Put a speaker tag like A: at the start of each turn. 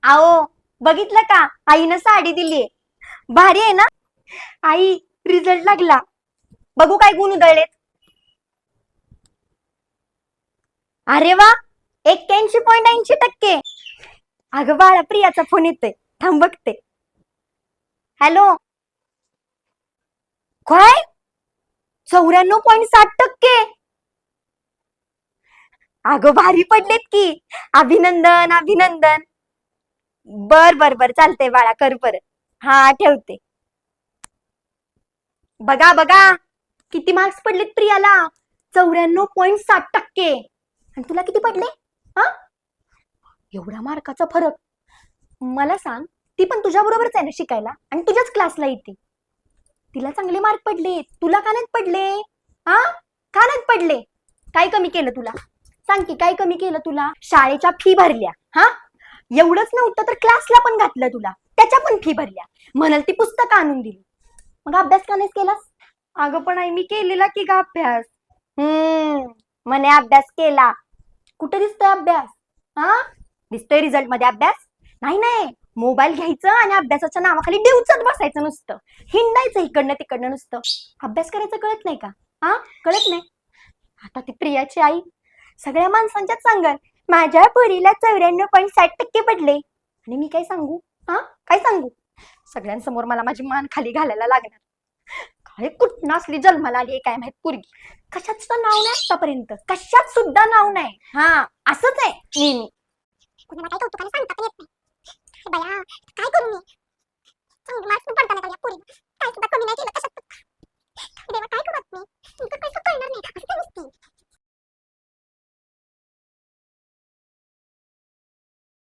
A: आओ, बघितलं का? आईनं साडी दिलीये. भारी आहे ना? आई, रिझल्ट लागला. बघू काय गुण उधळलेत. अरे वा, 81.80%. अगं बाळा, प्रियाचा फोन येतोय. थांब बघते. हॅलो. काय? 94.60%. अगं भारी पडलेत की. अभिनंदन अभिनंदन. बर बर बर, चालतंय बाळा, कर परत. हा, ठेवते. बघा बघा, किती मार्क्स पडलेत प्रियाला. 94.60%. आणि तुला किती पडले? हा, एवढा मार्काचा फरक. मला सांग, ती पण तुझ्या बरोबरच आहे ना शिकायला आणि तुझ्याच क्लासला येते. तिला चांगले मार्क पडले, तुला का नाहीत पडले? हा, का नाहीत पडले? काय कमी केलं तुला? सांग की, काय कमी केलं तुला? शाळेच्या फी भरल्या. हा, एवढंच नव्हतं तर क्लासला पण घातलं तुला, त्याच्या पण फी भरल्या. म्हणाल ती पुस्तकं आणून दिली. मग अभ्यास का नाहीस केलास? अगं पण आई, मी केलेला की ग अभ्यास. म्हणे अभ्यास केला. कुठे दिसतोय अभ्यास? हा, दिसतोय रिझल्ट मध्ये अभ्यास? नाही नाही, मोबाईल घ्यायचं आणि अभ्यासाच्या नावाखाली डिवचत बसायचं नुसतं. हिंडायचं इकडनं तिकडनं नुसतं. अभ्यास करायचं कळत नाही का? हा, कळत नाही. आता ती प्रियाची आई सगळ्या माणसांच्याच सांगल, माझ्या पोरीला 94.60% पडले. आणि मी काय सांगू? हा, काय सांगू? सगळ्यांसमोर मला माझी मान खाली घालायला लागणार. काय कुठं असली जन्माला आली काय माहित पोरगी. कशात सुद्धा नाव नाही आतापर्यंत, कशात सुद्धा नाव नाही. हा, असंच आहे नेहमी. कुणाला काही कौतुकाने सांगता पण येत